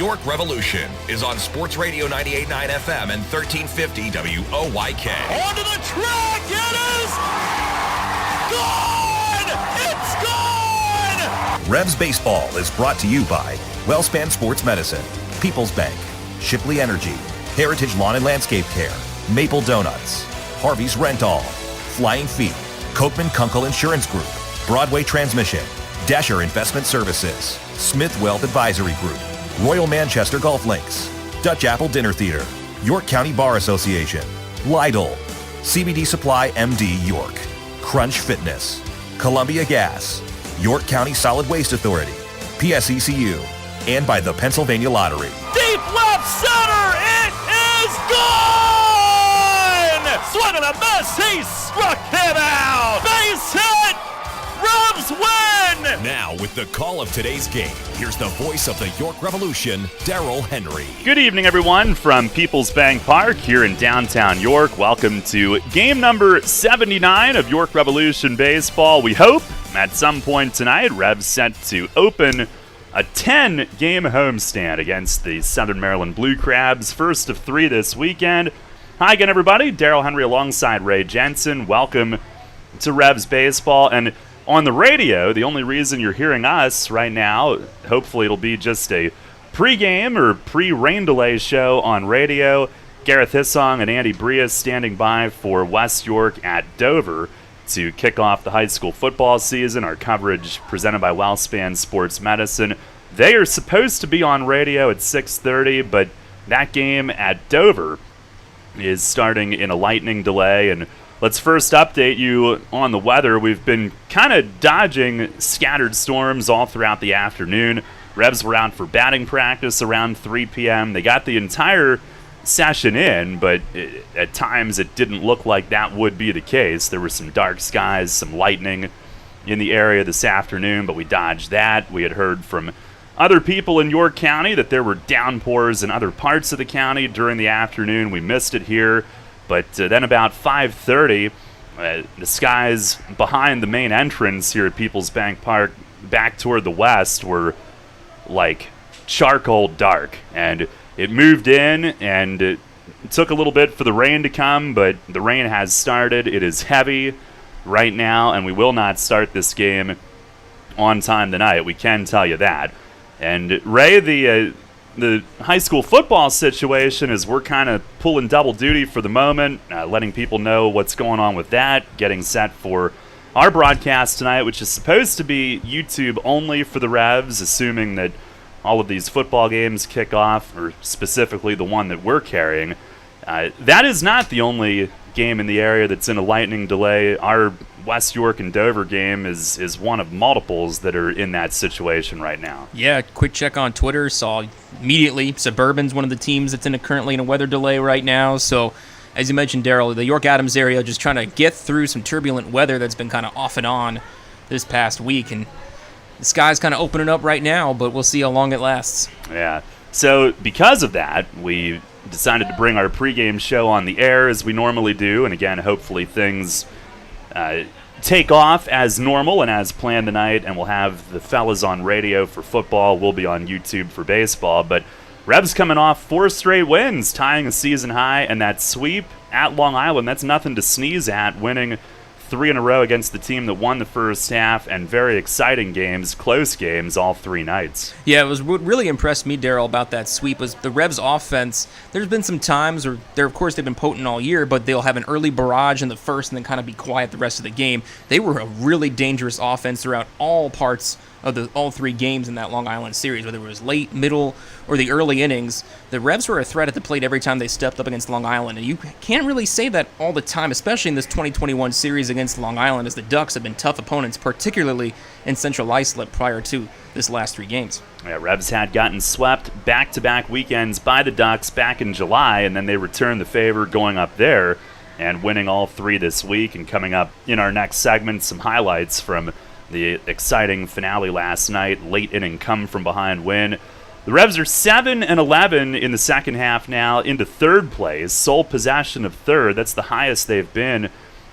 York Revolution is on Sports Radio 98.9 FM and 1350 WOYK. Onto the track, it is gone! It's gone! Revs Baseball is brought to you by WellSpan Sports Medicine, PeoplesBank, Shipley Energy, Heritage Lawn and Landscape Care, Maple Donuts, Harvey's Rent-All, Flying Feet, Kochman Kunkel Insurance Group, Broadway Transmission, Dasher Investment Services, Smith Wealth Advisory Group, Royal Manchester Golf Links, Dutch Apple Dinner Theater, York County Bar Association, Lidl, CBD Supply MD York, Crunch Fitness, Columbia Gas, York County Solid Waste Authority, PSECU, and by the Pennsylvania Lottery. Deep left center, it is gone! Swing and a miss, he struck him out! Base hit! Revs win! Now, with the call of today's game, here's the voice of the York Revolution, Darrell Henry. Good evening, everyone, from PeoplesBank Park here in downtown York. Welcome to game number 79 of York Revolution Baseball. We hope at some point tonight, Revs set to open a 10-game homestand against the Southern Maryland Blue Crabs, first of 3 this weekend. Hi again, everybody. Darrell Henry alongside Ray Jensen. Welcome to Revs Baseball. And on the radio, the only reason you're hearing us right now, hopefully it'll be just a pre-game or pre-rain delay show on radio. Gareth Hissong and Andy Brias standing by for West York at Dover to kick off the high school football season. Our coverage presented by WellSpan Sports Medicine. They are supposed to be on radio at 6:30, but that game at Dover is starting in a lightning delay. And let's first update you on the weather. We've been kind of dodging scattered storms all throughout the afternoon. Revs were out for batting practice around 3 p.m. They got the entire session in, but at times it didn't look like that would be the case. There were some dark skies, some lightning in the area this afternoon, but we dodged that. We had heard from other people in York County that there were downpours in other parts of the county during the afternoon. We missed it here. But then about 5:30, the skies behind the main entrance here at PeoplesBank Park back toward the west were like charcoal dark. And it moved in, and it took a little bit for the rain to come, but the rain has started. It is heavy right now, and we will not start this game on time tonight. We can tell you that. And Ray, the high school football situation is we're kind of pulling double duty for the moment, letting people know what's going on with that, getting set for our broadcast tonight, which is supposed to be YouTube only for the Revs, assuming that all of these football games kick off, or specifically the one that we're carrying. That is not the only game in the area that's in a lightning delay. Our West York and Dover game is one of multiples that are in that situation right now. Yeah, quick check on Twitter. Saw immediately Suburban's one of the teams that's currently in a weather delay right now. So, as you mentioned, Darrell, the York-Adams area just trying to get through some turbulent weather that's been kind of off and on this past week. And the sky's kind of opening up right now, but we'll see how long it lasts. Yeah. So, because of that, we decided to bring our pregame show on the air as we normally do. And again, hopefully things take off as normal and as planned tonight, and we'll have the fellas on radio for football. We'll be on YouTube for baseball. But Revs coming off 4 straight wins, tying a season high, and that sweep at Long Island, that's nothing to sneeze at, winning 3 in a row against the team that won the first half, and very exciting games, close games, all 3 nights. Yeah, it was what really impressed me, Darrell, about that sweep was the Revs offense. There's been some times where of course, they've been potent all year, but they'll have an early barrage in the first and then kind of be quiet the rest of the game. They were a really dangerous offense throughout all parts of all 3 games in that Long Island series, whether it was late, middle, or the early innings. The Revs were a threat at the plate every time they stepped up against Long Island, and you can't really say that all the time, especially in this 2021 series against Long Island, as the Ducks have been tough opponents, particularly in Central Islip prior to this last 3 games. Yeah, Revs had gotten swept back-to-back weekends by the Ducks back in July, and then they returned the favor going up there and winning all 3 this week. And coming up in our next segment, some highlights from the exciting finale last night, late inning come-from-behind win. The Revs are 7-11 in the second half now, into third place, sole possession of third. That's the highest they've been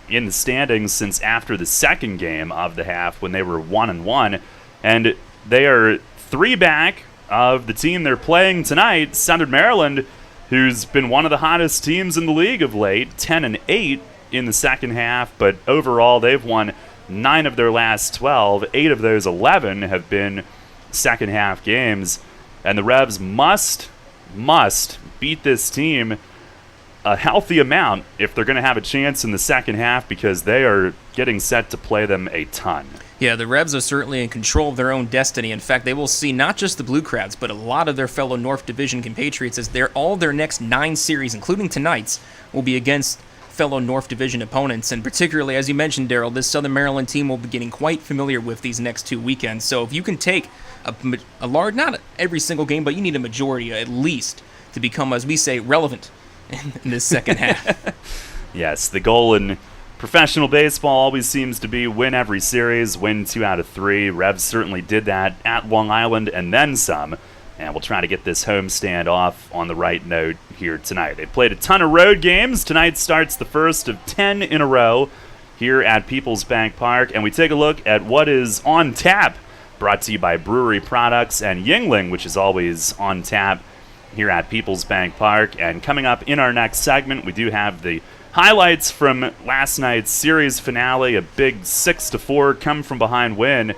in the standings since after the second game of the half when they were 1-1. And they are 3 back of the team they're playing tonight, Southern Maryland, who's been one of the hottest teams in the league of late, 10-8 in the second half, but overall they've won 9 of their last 12. 8 of those 11 have been second half games, and the Revs must beat this team a healthy amount if they're going to have a chance in the second half, because they are getting set to play them a ton. Yeah, the Revs are certainly in control of their own destiny. In fact, they will see not just the Blue Crabs, but a lot of their fellow North Division compatriots, as all their next 9 series, including tonight's, will be against fellow North Division opponents. And particularly, as you mentioned, Daryl, this Southern Maryland team will be getting quite familiar with these next 2 weekends. So if you can take a large, not every single game, but you need a majority at least to become, as we say, relevant in this second half. Yes, the goal in professional baseball always seems to be win every series, win 2 out of 3. Revs certainly did that at Long Island and then some, and we'll try to get this homestand off on the right note here tonight. They played a ton of road games. Tonight starts the first of 10 in a row here at PeoplesBank Park, and we take a look at what is on tap, brought to you by Brewery Products and Yingling, which is always on tap here at PeoplesBank Park. And coming up in our next segment, we do have the highlights from last night's series finale, a big 6-4 come-from-behind win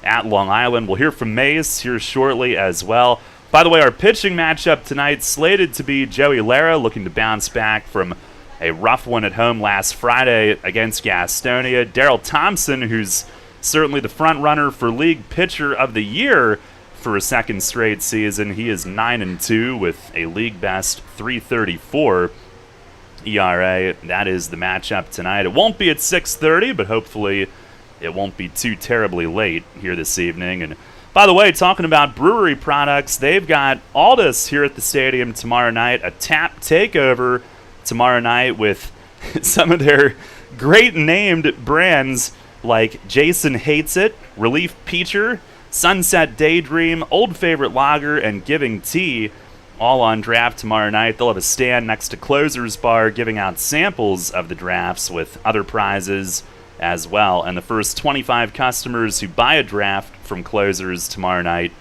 at Long Island. We'll hear from Mace here shortly as well. By the way, our pitching matchup tonight slated to be Joey Lara, looking to bounce back from a rough one at home last Friday against Gastonia. Daryl Thompson, who's certainly the front runner for League Pitcher of the Year for a second straight season. He is 9-2 with a league best 3.34 ERA. That is the matchup tonight. It won't be at 6:30, but hopefully it won't be too terribly late here this evening. And by the way, talking about Brewery Products, they've got Aldous here at the stadium tomorrow night, a tap takeover tomorrow night with some of their great named brands like Jason Hates It, Relief Peacher, Sunset Daydream, Old Favorite Lager, and Giving Tea, all on draft tomorrow night. They'll have a stand next to Closer's Bar giving out samples of the drafts with other prizes as well. And the first 25 customers who buy a draft from Closer's tomorrow night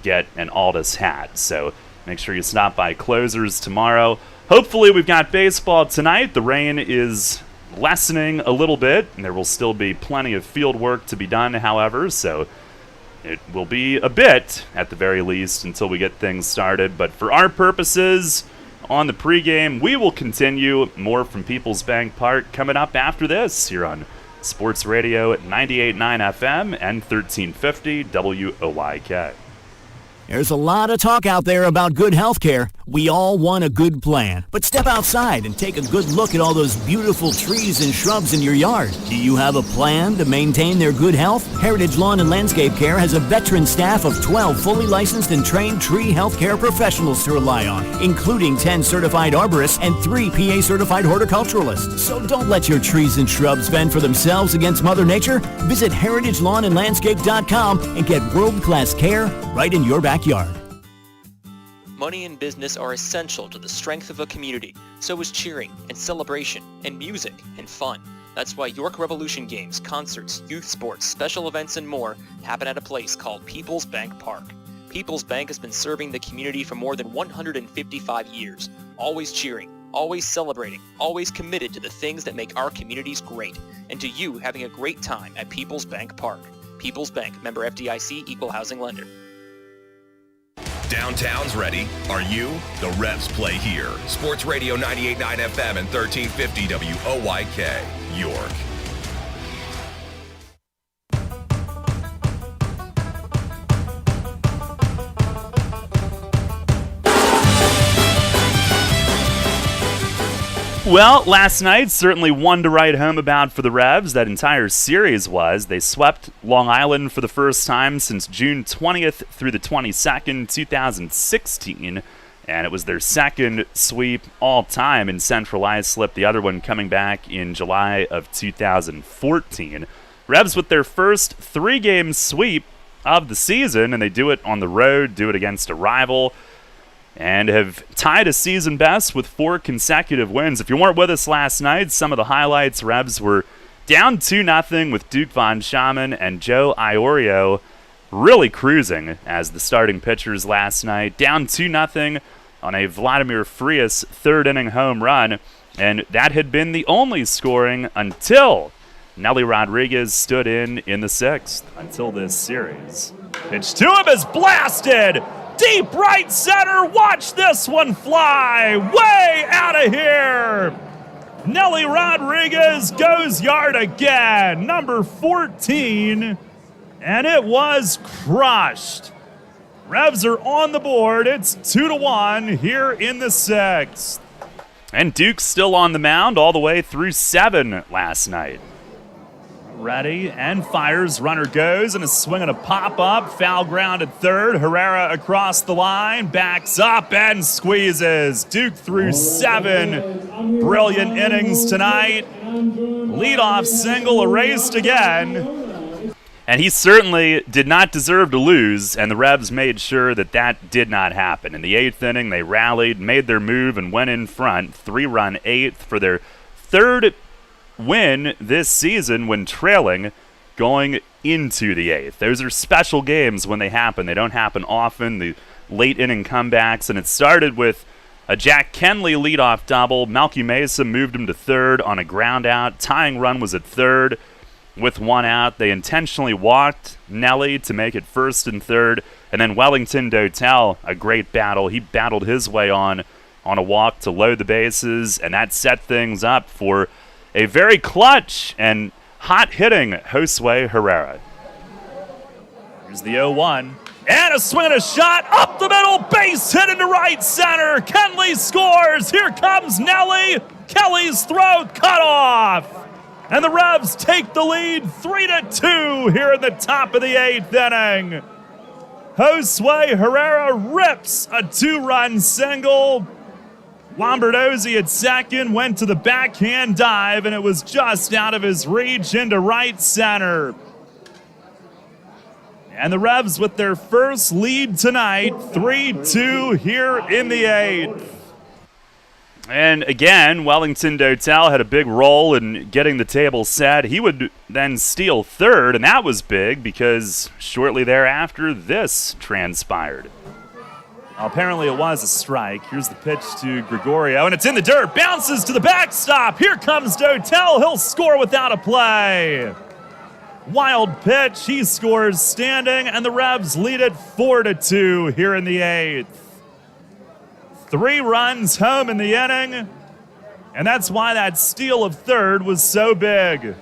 get an Aldous hat. So make sure you stop by Closer's tomorrow. Hopefully we've got baseball tonight. The rain is lessening a little bit, and there will still be plenty of field work to be done, however, so it will be a bit, at the very least, until we get things started. But for our purposes, on the pregame, we will continue. More from PeoplesBank Park coming up after this here on Sports Radio at 98.9 FM and 1350 WOYK. There's a lot of talk out there about good health care. We all want a good plan. But step outside and take a good look at all those beautiful trees and shrubs in your yard. Do you have a plan to maintain their good health? Heritage Lawn and Landscape Care has a veteran staff of 12 fully licensed and trained tree health care professionals to rely on, including 10 certified arborists and 3 PA certified horticulturalists. So don't let your trees and shrubs fend for themselves against Mother Nature. Visit heritagelawnandlandscape.com and get world-class care right in your backyard. Money and business are essential to the strength of a community. So is cheering and celebration and music and fun. That's why York Revolution games, concerts, youth sports, special events, and more happen at a place called PeoplesBank Park. PeoplesBank has been serving the community for more than 155 years. Always cheering, always celebrating, always committed to the things that make our communities great, and to you having a great time at PeoplesBank Park. PeoplesBank, member FDIC, equal housing lender. Downtown's ready. Are you? The Revs play here. Sports Radio 98.9 FM and 1350 WOYK, York. Well, last night, certainly one to write home about for the Revs. That entire series was. They swept Long Island for the first time since June 20th through the 22nd, 2016. And it was their second sweep all-time in Central Islip, the other one coming back in July of 2014. Revs with their first 3-game sweep of the season, and they do it on the road, do it against a rival, and have tied a season best with 4 consecutive wins. If you weren't with us last night, some of the highlights: Revs were down 2-0 with Duke Von Schaman and Joe Iorio really cruising as the starting pitchers last night, down 2-0 on a Vladimir Frias third-inning home run, and that had been the only scoring until Nelly Rodriguez stood in the sixth. Until this series. Pitch to him is blasted! Deep right center, watch this one fly! Way out of here! Nelly Rodriguez goes yard again, number 14, and it was crushed. Revs are on the board. It's 2-1 here in the sixth. And Duke's still on the mound all the way through 7 last night. Ready and fires. Runner goes and a swing and a pop-up. Foul ground at third. Herrera across the line. Backs up and squeezes. Duke through 7 brilliant innings tonight. Leadoff single erased again. And he certainly did not deserve to lose, and the Revs made sure that that did not happen. In the 8th inning, they rallied, made their move, and went in front. 3-run 8th for their third win this season when trailing going into the 8th. Those are special games when they happen. They don't happen often, the late inning comebacks, and it started with a Jack Kenley leadoff double. Melky Mesa moved him to third on a ground out. Tying run was at third. With 1 out, they intentionally walked Nelly to make it first and third, and then Wellington Dotel, a great battle. He battled his way on a walk to load the bases, and that set things up for a very clutch and hot-hitting Josue Herrera. Here's the 0-1. And a swing and a shot up the middle, base hit into right center. Kenley scores. Here comes Nelly. Kelly's throw cut off. And the Revs take the lead 3-2 here in the top of the 8th inning. Josue Herrera rips a 2-run single. Lombardozzi at second went to the backhand dive, and it was just out of his reach into right center. And the Revs with their first lead tonight, 3-2 here in the 8th. And again, Wellington Dotel had a big role in getting the table set. He would then steal third, and that was big because shortly thereafter, this transpired. Apparently it was a strike. Here's the pitch to Gregorio, and it's in the dirt. Bounces to the backstop. Here comes Dotel. He'll score without a play. Wild pitch. He scores standing, and the Revs lead it 4-2 here in the 8th. 3 runs home in the inning, and that's why that steal of third was so big.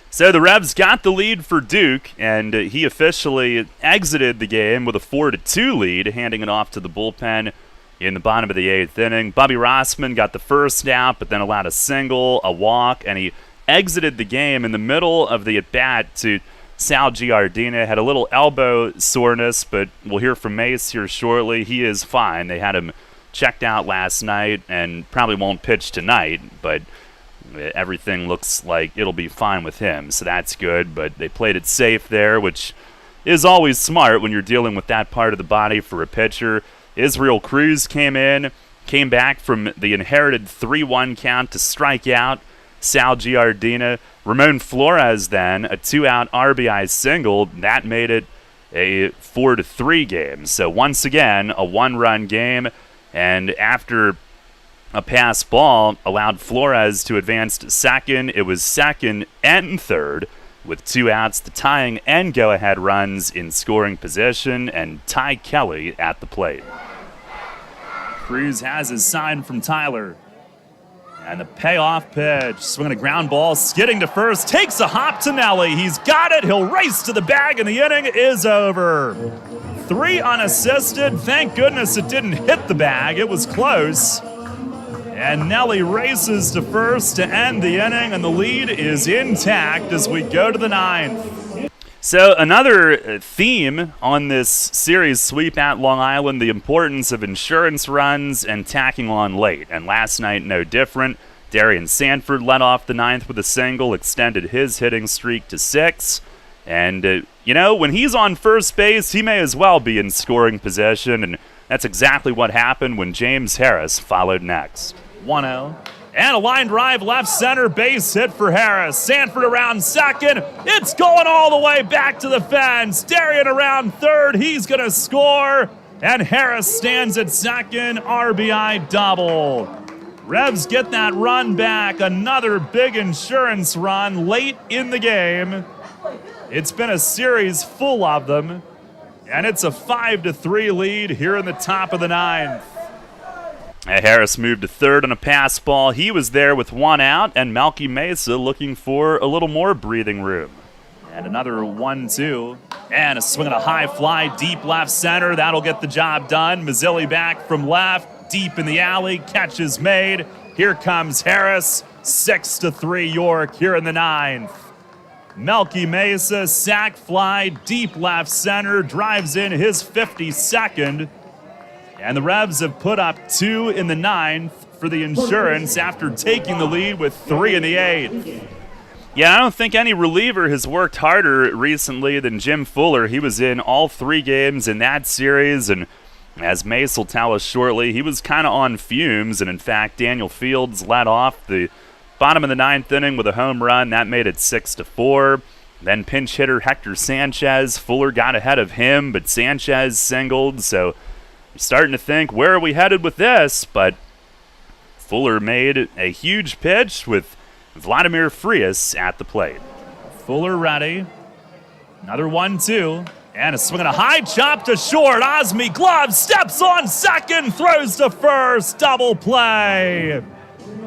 So the Revs got the lead for Duke, and he officially exited the game with a 4-2 lead, handing it off to the bullpen in the bottom of the 8th inning. Bobby Rossman got the first out, but then allowed a single, a walk, and he exited the game in the middle of the at-bat to Sal Giardina. Had a little elbow soreness, but we'll hear from Mace here shortly. He is fine. They had him checked out last night and probably won't pitch tonight, but everything looks like it'll be fine with him, so that's good. But they played it safe there, which is always smart when you're dealing with that part of the body for a pitcher. Israel Cruz came back from the inherited 3-1 count to strike out Sal Giardina. Ramon Flores then, a 2-out RBI single. That made it a 4-3 game. So once again, a 1-run game. And after a pass ball allowed Flores to advance to second, it was second and third with 2 outs, the tying and go-ahead runs in scoring position, and Ty Kelly at the plate. Cruz has his sign from Tyler. And the payoff pitch, swinging a ground ball, skidding to first, takes a hop to Nelly. He's got it. He'll race to the bag, and the inning is over. 3 unassisted. Thank goodness it didn't hit the bag. It was close. And Nelly races to first to end the inning, and the lead is intact as we go to the 9th. So another theme on this series sweep at Long Island, the importance of insurance runs and tacking on late. And last night, no different. Darian Sanford led off the 9th with a single, extended his hitting streak to 6. And, when he's on first base, he may as well be in scoring position. And that's exactly what happened when James Harris followed next. 1-0. And a line drive left center, base hit for Harris. Sanford around second. It's going all the way back to the fence. Darian around third. He's going to score. And Harris stands at second. RBI double. Revs get that run back. Another big insurance run late in the game. It's been a series full of them. And it's a 5-3 lead here in the top of the ninth. Harris moved to third on a pass ball. He was there with one out, and Melky Mesa looking for a little more breathing room. And another 1-2. And a swing and a high fly deep left center. That'll get the job done. Mazzilli back from left, deep in the alley. Catch is made. Here comes Harris. 6-3 York here in the ninth. Melky Mesa, sac fly, deep left center, drives in his 52nd. And the Revs have put up 2 in the ninth for the insurance after taking the lead with 3 in the eighth. Yeah, I don't think any reliever has worked harder recently than Jim Fuller. He was in all 3 games in that series, and as Mace will tell us shortly, he was kind of on fumes, and in fact, Daniel Fields led off the bottom of the ninth inning with a home run. That made it 6-4. Then pinch hitter Hector Sanchez. Fuller got ahead of him, but Sanchez singled, so you're starting to think, where are we headed with this? But Fuller made a huge pitch with Vladimir Frias at the plate. Fuller ready. Another 1-2. And a swing and a high chop to short. Osmi glove steps on second, throws to first. Double play.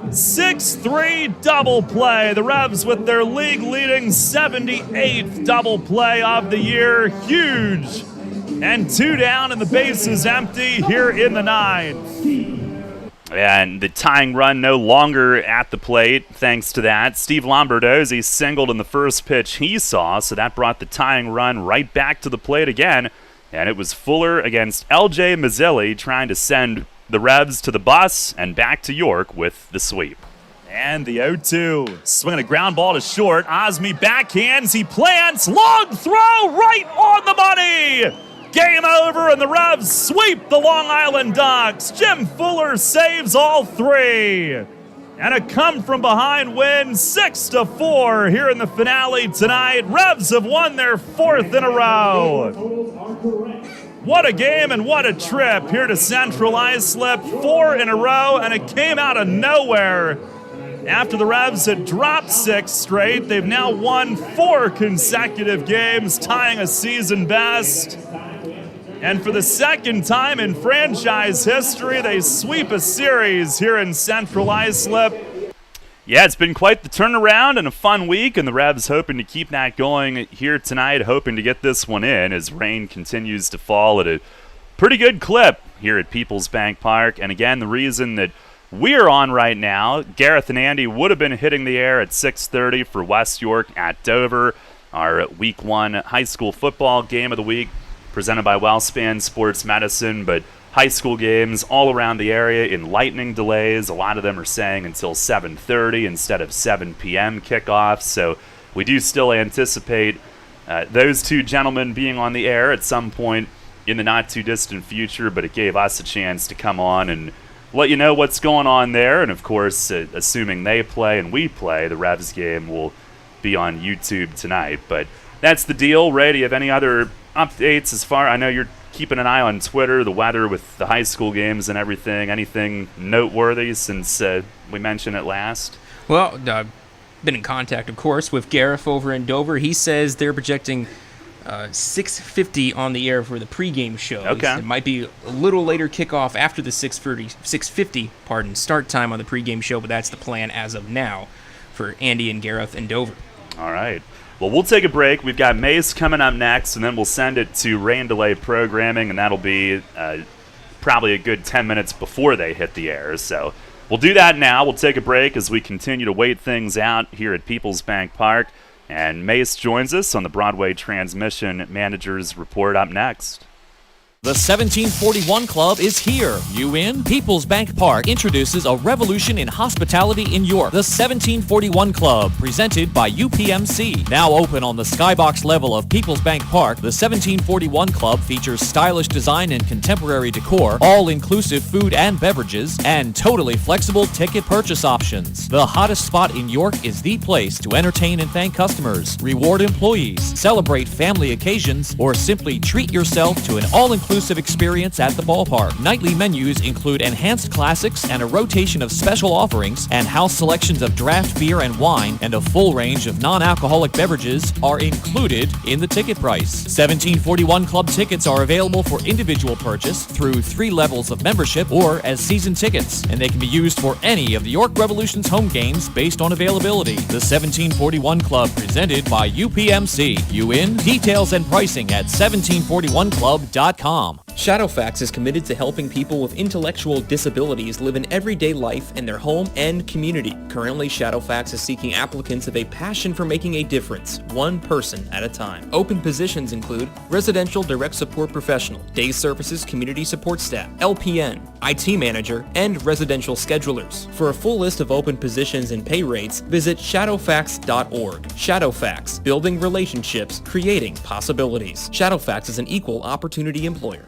6-3 double play. The Revs with their league-leading 78th double play of the year. Huge. And 2 down and the base is empty here in the ninth. And the tying run no longer at the plate thanks to that. Steve Lombardozzi singled in the first pitch he saw, so that brought the tying run right back to the plate again. And it was Fuller against L.J. Mazzilli trying to send the Revs to the bus and back to York with the sweep. And the 0-2. Swinging a ground ball to short. Osmi backhands. He plants. Long throw right on the money. Game over, and the Revs sweep the Long Island Ducks. Jim Fuller saves all 3. And a come-from-behind win, 6-4 here in the finale tonight. Revs have won their 4th in a row. What a game and what a trip here to Central Islip. 4 in a row, and it came out of nowhere. After the Revs had dropped 6 straight, they've now won 4 consecutive games, tying a season best. And for the second time in franchise history, they sweep a series here in Central Islip. Yeah, it's been quite the turnaround and a fun week, and the Revs hoping to keep that going here tonight, hoping to get this one in as rain continues to fall at a pretty good clip here at PeoplesBank Park. And again, the reason that we're on right now, Gareth and Andy would have been hitting the air at 6:30 for West York at Dover, our Week 1 high school football game of the week, presented by WellSpan Sports Medicine, but high school games all around the area in lightning delays. A lot of them are saying until 7:30 instead of 7 p.m. kickoffs, so we do still anticipate those 2 gentlemen being on the air at some point in the not-too-distant future, but it gave us a chance to come on and let you know what's going on there, and of course, assuming they play and we play, the Revs game will be on YouTube tonight, but that's the deal. Ray, do you have any other updates as far? I know you're keeping an eye on Twitter, the weather with the high school games and everything. Anything noteworthy since we mentioned it last? Well, I've been in contact, of course, with Gareth over in Dover. He says they're projecting 6:50 on the air for the pregame show. Okay. It might be a little later kickoff after the 6:50 start time on the pregame show, but that's the plan as of now for Andy and Gareth and Dover. All right. Well, we'll take a break. We've got Mace coming up next, and then we'll send it to rain delay programming, and that'll be probably a good 10 minutes before they hit the air. So we'll do that now. We'll take a break as we continue to wait things out here at PeoplesBank Park. And Mace joins us on the Broadway Transmission Managers Report up next. The 1741 Club is here. You in? PeoplesBank Park introduces a revolution in hospitality in York. The 1741 Club, presented by UPMC. Now open on the skybox level of PeoplesBank Park, the 1741 Club features stylish design and contemporary decor, all-inclusive food and beverages, and totally flexible ticket purchase options. The hottest spot in York is the place to entertain and thank customers, reward employees, celebrate family occasions, or simply treat yourself to an all-inclusive experience at the ballpark. Nightly menus include enhanced classics and a rotation of special offerings, and house selections of draft beer and wine and a full range of non-alcoholic beverages are included in the ticket price. 1741 Club tickets are available for individual purchase through 3 levels of membership or as season tickets, and they can be used for any of the York Revolution's home games based on availability. The 1741 Club, presented by UPMC. You in? Details and pricing at 1741club.com. Shadowfax is committed to helping people with intellectual disabilities live an everyday life in their home and community. Currently, Shadowfax is seeking applicants with a passion for making a difference, one person at a time. Open positions include residential direct support professional, day services community support staff, LPN, IT manager, and residential schedulers. For a full list of open positions and pay rates, visit shadowfax.org. Shadowfax, building relationships, creating possibilities. Shadowfax is an equal opportunity employer.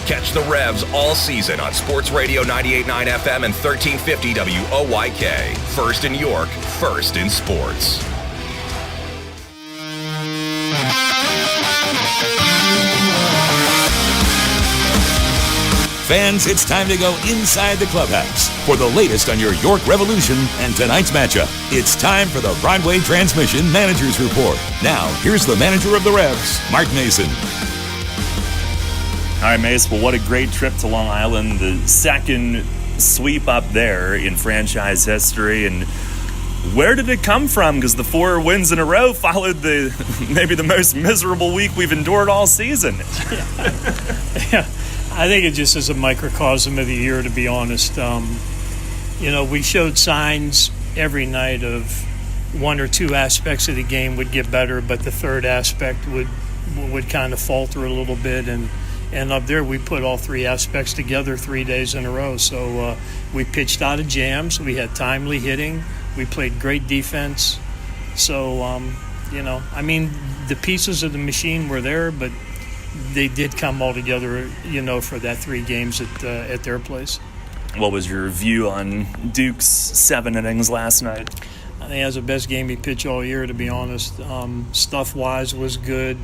Catch the Revs all season on Sports Radio 98.9 FM and 1350 WOYK. First in York, first in sports. Fans, it's time to go inside the clubhouse for the latest on your York Revolution and tonight's matchup. It's time for the Broadway Transmission Manager's Report. Now, here's the manager of the Revs, Mark Mason. All right, Mace, well, what a great trip to Long Island. The second sweep up there in franchise history. And where did it come from? Because the 4 wins in a row followed maybe the most miserable week we've endured all season. Yeah, I think it just is a microcosm of the year, to be honest. We showed signs every night of 1 or 2 aspects of the game would get better, but the third aspect would kind of falter a little bit. And up there, we put all 3 aspects together 3 days in a row. So we pitched out of jams. We had timely hitting. We played great defense. So, the pieces of the machine were there, but they did come all together, for that 3 games at their place. What was your view on Duke's 7 innings last night? I think that was the best game he pitched all year, to be honest. Stuff-wise was good.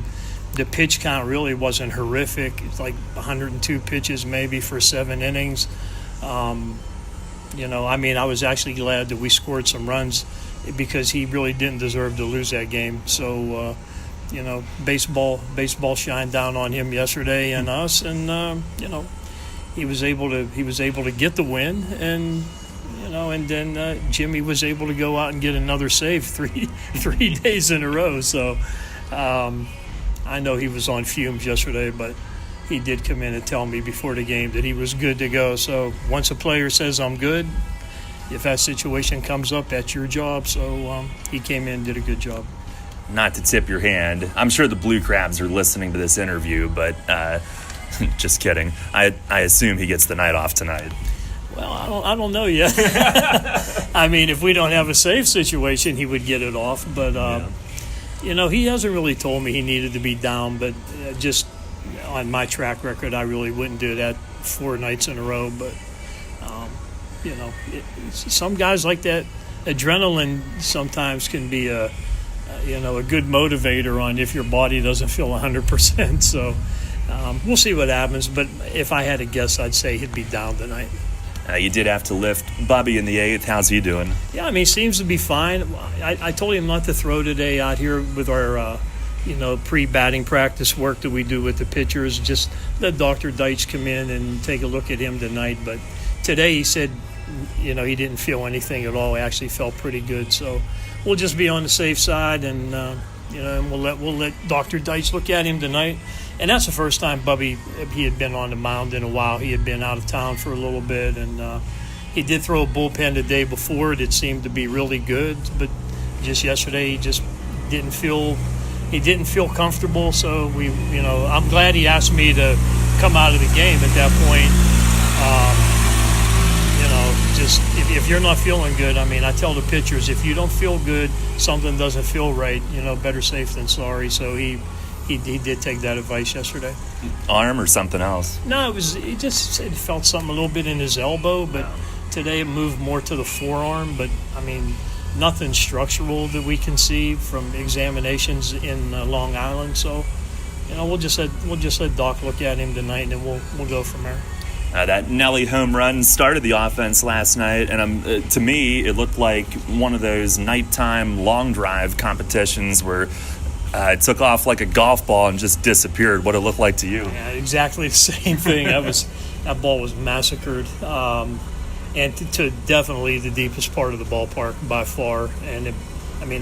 The pitch count really wasn't horrific. It's like 102 pitches maybe for 7 innings. I was actually glad that we scored some runs because he really didn't deserve to lose that game. So, baseball shined down on him yesterday and us, and he was able to get the win, and then Jimmy was able to go out and get another save 3 days in a row. So. I know he was on fumes yesterday, but he did come in and tell me before the game that he was good to go. So once a player says, I'm good, if that situation comes up, that's your job. So he came in and did a good job. Not to tip your hand, I'm sure the Blue Crabs are listening to this interview, but just kidding. I assume he gets the night off tonight. Well, I don't know yet. I mean, if we don't have a safe situation, he would get it off, but... Yeah. He hasn't really told me he needed to be down, but just on my track record, I really wouldn't do that 4 nights in a row. But, some guys like that. Adrenaline sometimes can be a good motivator on if your body doesn't feel 100%. So we'll see what happens. But if I had to guess, I'd say he'd be down tonight. You did have to lift Bubby in the 8th. How's he doing? Yeah, he seems to be fine. I told him not to throw today out here with our, pre-batting practice work that we do with the pitchers. Just let Dr. Deitch come in and take a look at him tonight. But today he said, he didn't feel anything at all. He actually felt pretty good. So we'll just be on the safe side, and and we'll let Dr. Deitch look at him tonight. And that's the first time he had been on the mound in a while. He had been out of town for a little bit, and he did throw a bullpen the day before. It seemed to be really good, but just yesterday he just didn't feel comfortable. So I'm glad he asked me to come out of the game at that point. Just if you're not feeling good, I mean, I tell the pitchers, if you don't feel good, something doesn't feel right, better safe than sorry. So he did take that advice yesterday. Arm or something else? No, he just said he felt something a little bit in his elbow, but today it moved more to the forearm. But, I mean, nothing structural that we can see from examinations in Long Island. So, we'll just let Doc look at him tonight, and then we'll go from there. That Nelly home run started the offense last night, and to me, it looked like one of those nighttime long drive competitions where it took off like a golf ball and just disappeared. What it looked like to you? Yeah, exactly the same thing. That ball was massacred, and to definitely the deepest part of the ballpark by far. And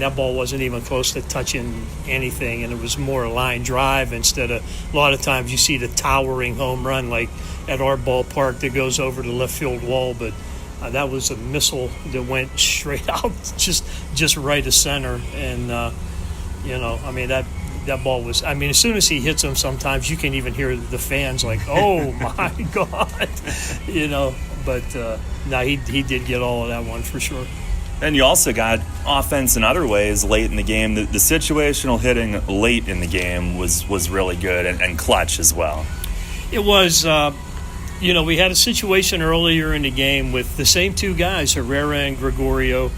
that ball wasn't even close to touching anything, and it was more a line drive instead of a lot of times you see the towering home run like at our ballpark that goes over the left field wall, but that was a missile that went straight out, just right to center. And that ball was. I mean, as soon as he hits them, sometimes you can even hear the fans like, "Oh my God," But no, he did get all of that one for sure. And you also got offense in other ways late in the game. The situational hitting late in the game was really good and clutch as well. It was. We had a situation earlier in the game with the same two guys, Herrera and Gregorio,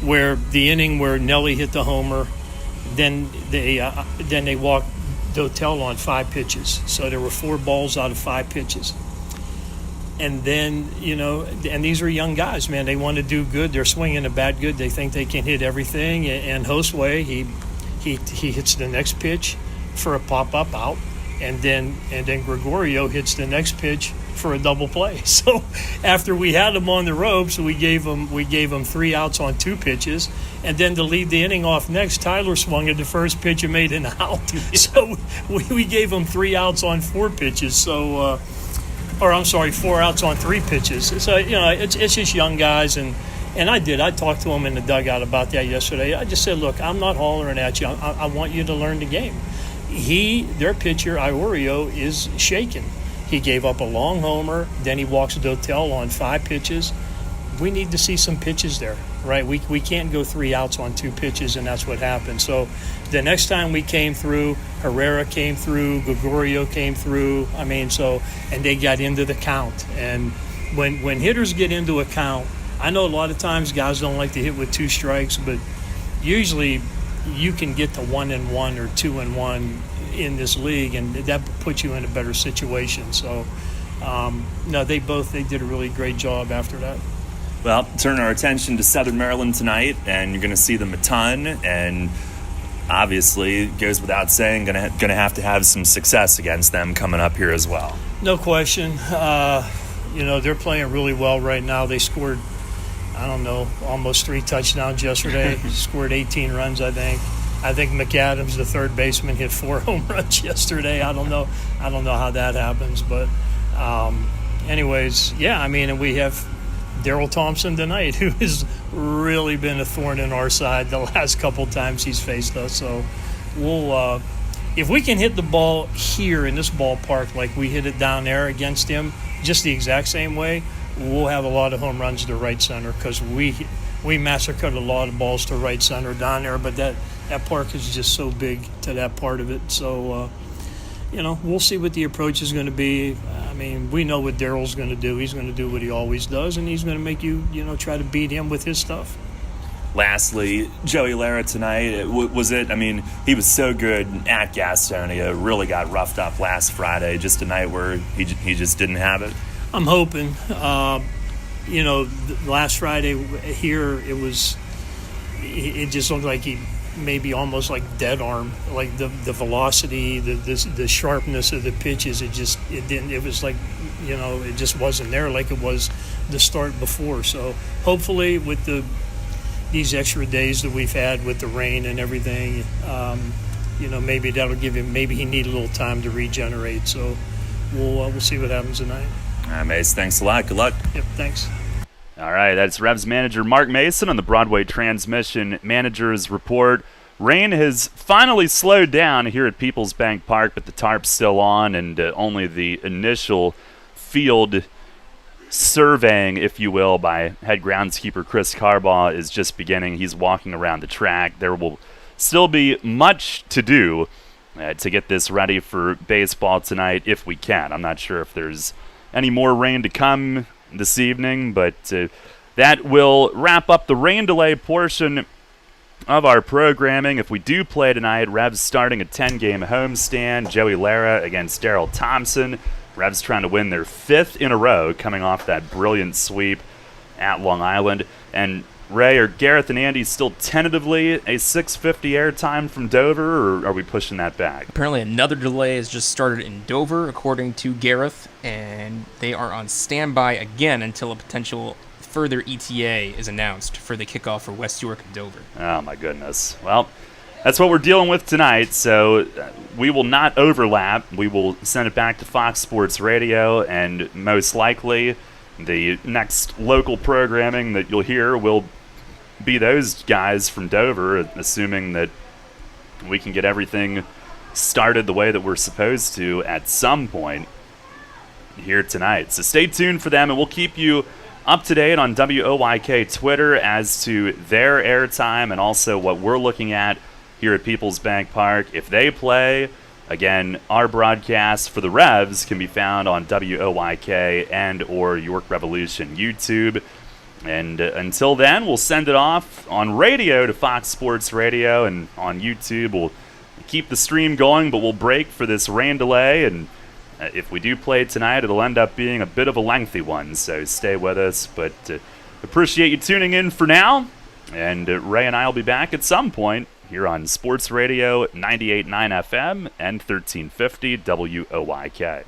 where the inning where Nelly hit the homer, then they walked Dotel on 5 pitches. So there were 4 balls out of 5 pitches. And then, and these are young guys, man. They want to do good. They're swinging a bat good. They think they can hit everything. And Josue, he hits the next pitch for a pop-up out. And then Gregorio hits the next pitch for a double play. So after we had them on the ropes, we gave them 3 outs on 2 pitches, and then to lead the inning off next, Tyler swung at the first pitch and made an out. So we gave them 3 outs on 4 pitches. So, 4 outs on 3 pitches. So it's just young guys, and I talked to them in the dugout about that yesterday. I just said, look, I'm not hollering at you. I want you to learn the game. Their pitcher, Iorio, is shaken. He gave up a long homer, then he walks Dotel on 5 pitches. We need to see some pitches there, right? We can't go 3 outs on 2 pitches, and that's what happened. So the next time we came through, Herrera came through, Gregorio came through. And they got into the count. And when hitters get into a count, I know a lot of times guys don't like to hit with 2 strikes, but usually you can get to 1-1 or 2-1 in this league, and that puts you in a better situation. So, they did a really great job after that. Well, turn our attention to Southern Maryland tonight, and you're going to see them a ton, and obviously, it goes without saying, going to have some success against them coming up here as well. No question. They're playing really well right now. They scored, almost 3 touchdowns yesterday. Scored 18 runs, I think. I think McAdams, the third baseman, hit 4 home runs yesterday. I don't know how that happens, but anyways, and we have Daryl Thompson tonight, who has really been a thorn in our side the last couple times he's faced us. So we'll if we can hit the ball here in this ballpark like we hit it down there against him, just the exact same way, we'll have a lot of home runs to right center, because we massacred a lot of balls to right center down there, but that park is just so big to that part of it. So, we'll see what the approach is going to be. I mean, we know what Daryl's going to do. He's going to do what he always does, and he's going to make you, try to beat him with his stuff. Lastly, Joey Lara tonight, he was so good at Gastonia, really got roughed up last Friday, just a night where he just didn't have it. I'm hoping. Last Friday here, it just looked like he maybe almost like dead arm, like the velocity, the sharpness of the pitches. It was like, it just wasn't there like it was the start before. So hopefully with these extra days that we've had with the rain and everything, maybe that'll give him, maybe he needed a little time to regenerate. So we'll see what happens tonight. All right, Mace, thanks a lot. Good luck. Yep, thanks. All right, that's Revs manager Mark Mason on the Broadway Transmission Managers Report. rain has finally slowed down here at PeoplesBank Park, but the tarp's still on, and only the initial field surveying, if you will, by head groundskeeper Chris Carbaugh is just beginning. He's walking around the track. There will still be much to do to get this ready for baseball tonight if we can. I'm not sure if there's any more rain to come this evening, but that will wrap up the rain delay portion of our programming. If we do play tonight, Revs starting a 10-game homestand. Joey Lara against Daryl Thompson. Revs trying to win their 5th in a row, coming off that brilliant sweep at Long Island. And Ray, are Gareth and Andy still tentatively a 6:50 airtime from Dover, or are we pushing that back? Apparently another delay has just started in Dover, according to Gareth, and they are on standby again until a potential further ETA is announced for the kickoff for West York and Dover. Oh, my goodness. Well, that's what we're dealing with tonight, so we will not overlap. We will send it back to Fox Sports Radio, and most likely the next local programming that you'll hear will be those guys from Dover, assuming that we can get everything started the way that we're supposed to at some point here tonight. So stay tuned for them, and we'll keep you up to date on WOYK Twitter as to their airtime and also what we're looking at here at PeoplesBank Park. If they play, again, our broadcast for the Revs can be found on WOYK and or York Revolution YouTube. And until then, we'll send it off on radio to Fox Sports Radio, and on YouTube we'll keep the stream going, but we'll break for this rain delay. And if we do play tonight, it'll end up being a bit of a lengthy one, so stay with us. But appreciate you tuning in for now, and Ray and I will be back at some point here on Sports Radio 98.9 FM and 1350 WOYK.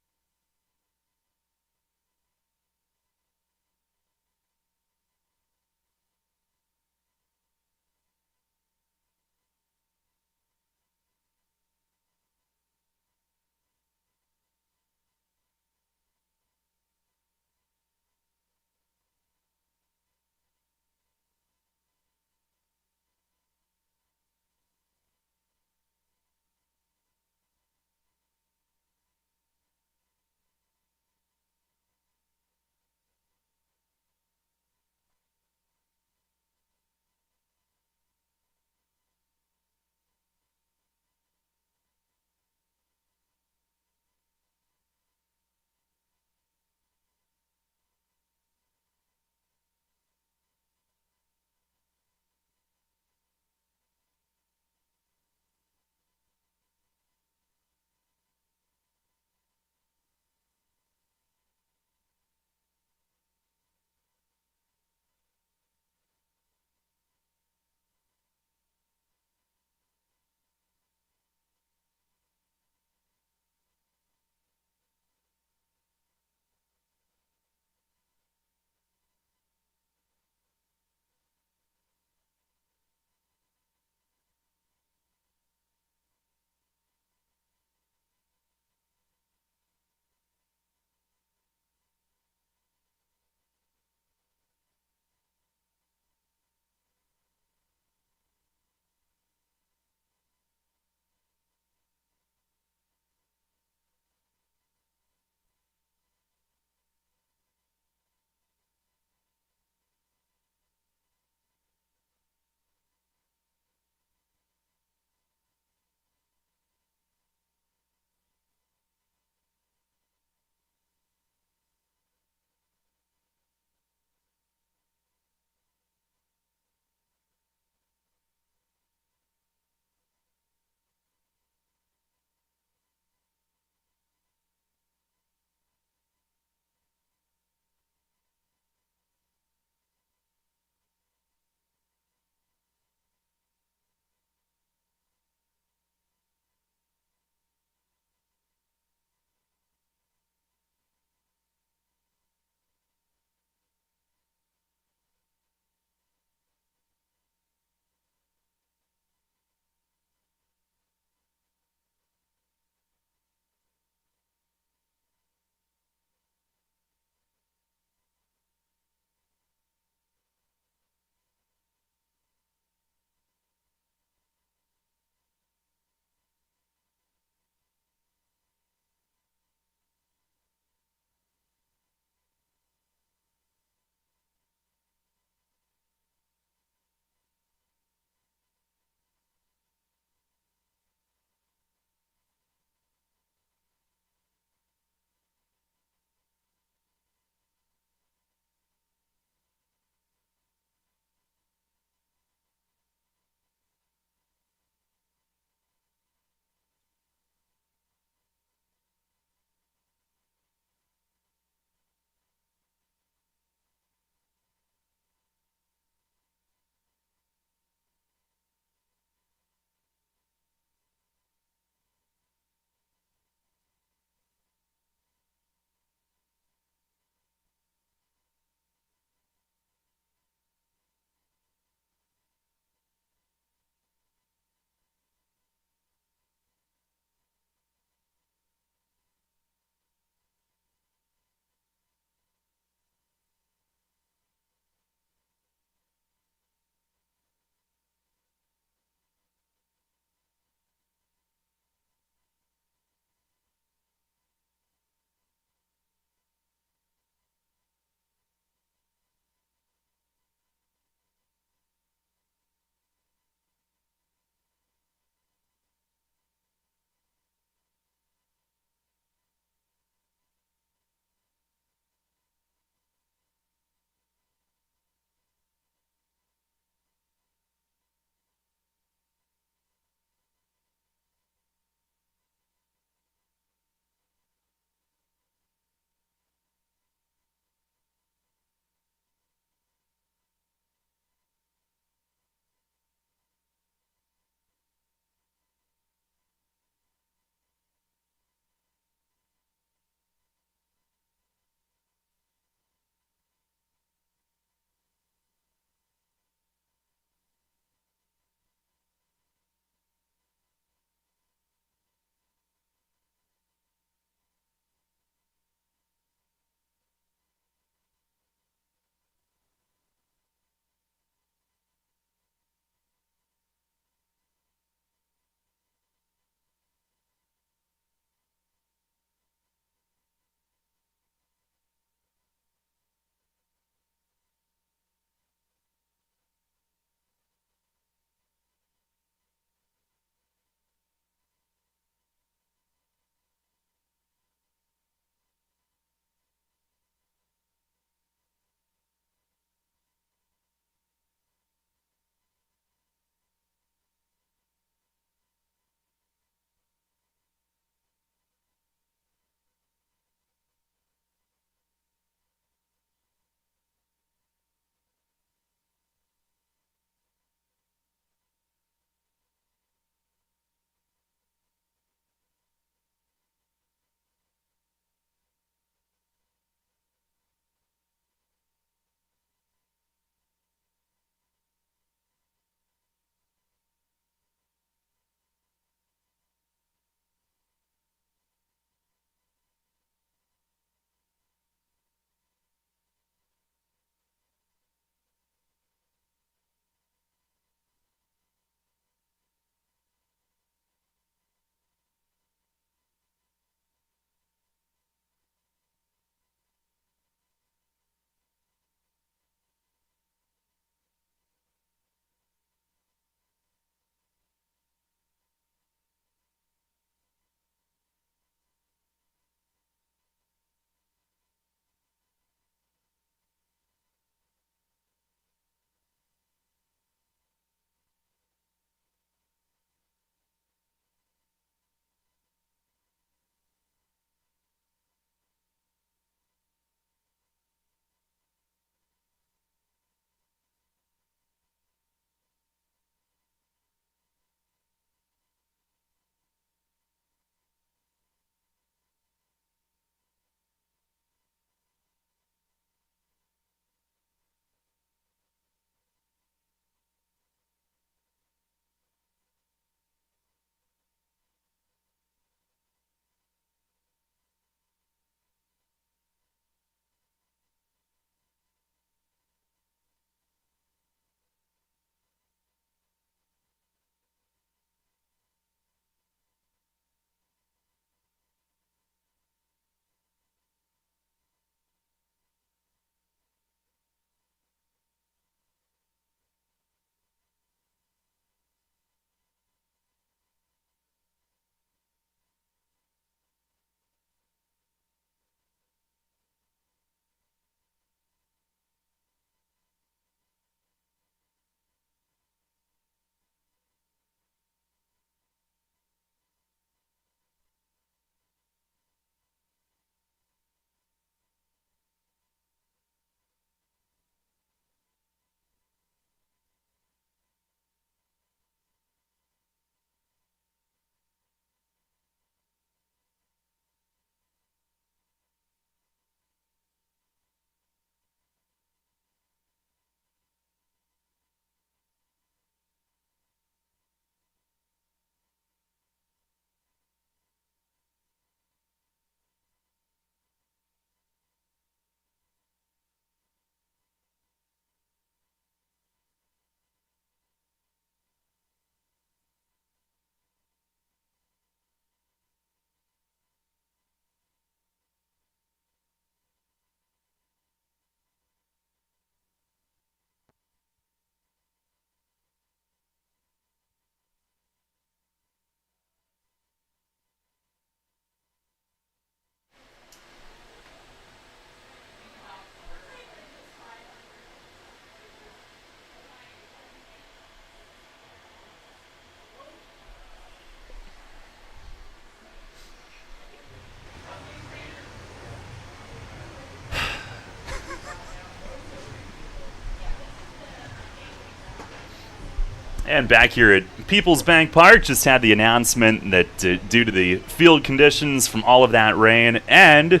And back here at PeoplesBank Park, just had the announcement that due to the field conditions from all of that rain and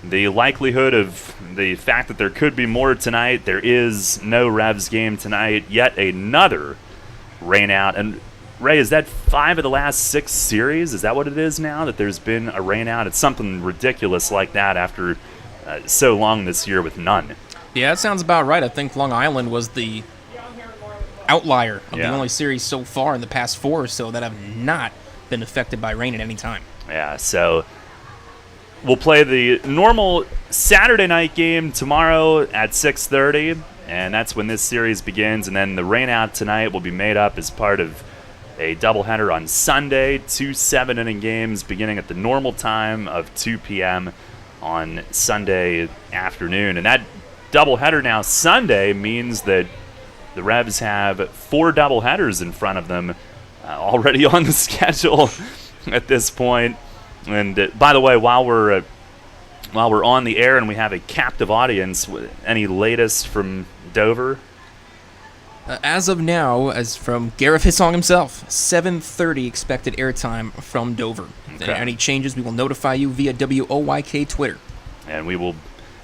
the likelihood of the fact that there could be more tonight, there is no Revs game tonight. Yet another rain out. And Ray, is that 5 of the last 6 series? Is that what it is now, that there's been a rain out? It's something ridiculous like that after so long this year with none. Yeah, that sounds about right. I think Long Island was the outlier of the only series so far in the past 4 or so that have not been affected by rain at any time. Yeah, so we'll play the normal Saturday night game tomorrow at 6:30, and that's when this series begins. And then the rain out tonight will be made up as part of a doubleheader on Sunday, 2 7-inning games beginning at the normal time of 2 p.m. on Sunday afternoon. And that doubleheader now Sunday means that the Revs have 4 doubleheaders in front of them already on the schedule at this point. And by the way, while we're on the air and we have a captive audience, any latest from Dover? As of now, as from Gareth Hissong himself, 7:30 expected airtime from Dover. Okay. Any changes, we will notify you via WOYK Twitter. And we will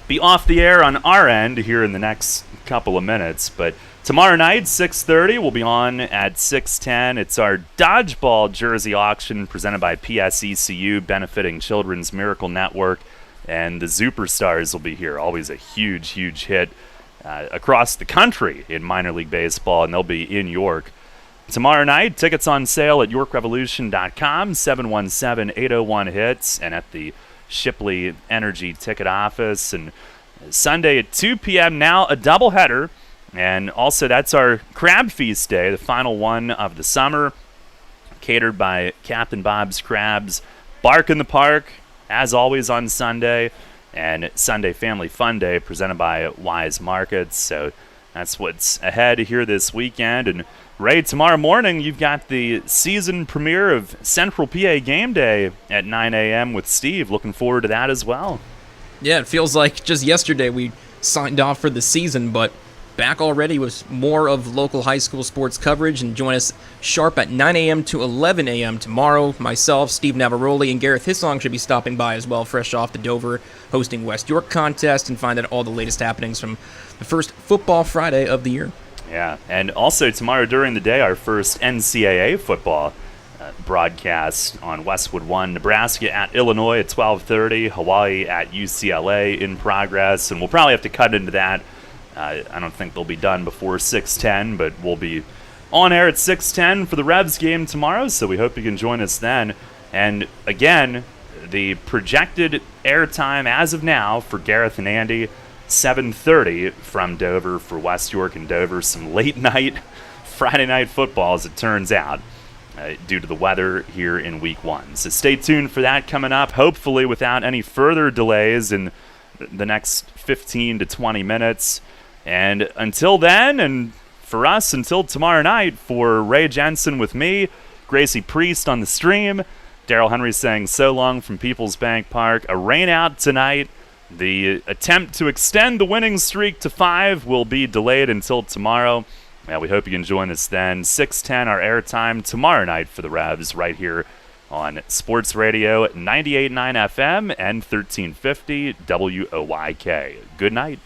be off the air on our end here in the next couple of minutes. But tomorrow night, 6:30, we'll be on at 6:10. It's our dodgeball jersey auction presented by PSECU, benefiting Children's Miracle Network. And the Superstars will be here. Always a huge, huge hit across the country in minor league baseball, and they'll be in York. Tomorrow night, tickets on sale at YorkRevolution.com, 717-801-HITS, and at the Shipley Energy ticket office. And Sunday at 2 p.m., now a doubleheader. And also, that's our Crab Feast Day, the final one of the summer, catered by Captain Bob's Crabs. Bark in the Park, as always, on Sunday. And Sunday Family Fun Day, presented by Wise Markets. So that's what's ahead here this weekend. And Ray, tomorrow morning, you've got the season premiere of Central PA Game Day at 9 a.m. with Steve. Looking forward to that as well. Yeah, it feels like just yesterday we signed off for the season, but back already with more of local high school sports coverage. And join us sharp at 9 a.m. to 11 a.m. tomorrow. Myself, Steve Navaroli, and Gareth Hissong should be stopping by as well, fresh off the Dover hosting West York contest, and find out all the latest happenings from the first Football Friday of the year. Yeah, and also tomorrow during the day, our first NCAA football broadcast on Westwood 1. Nebraska at Illinois at 12:30, Hawaii at UCLA in progress, and we'll probably have to cut into that. I don't think they'll be done before 6:10, but we'll be on air at 6:10 for the Revs game tomorrow, so we hope you can join us then. And again, the projected airtime as of now for Gareth and Andy, 7:30 from Dover for West York and Dover. Some late night Friday night football, as it turns out, due to the weather here in week 1. So stay tuned for that coming up, hopefully without any further delays in the next 15 to 20 minutes. And until then, and for us until tomorrow night, for Ray Jensen with me, Gracie Priest on the stream, Daryl Henry saying so long from PeoplesBank Park. A rain out tonight. The attempt to extend the winning streak to 5 will be delayed until tomorrow. Yeah, we hope you can join us then. 6:10 our airtime tomorrow night for the Revs right here on Sports Radio 98.9 FM and 1350 WOYK. Good night.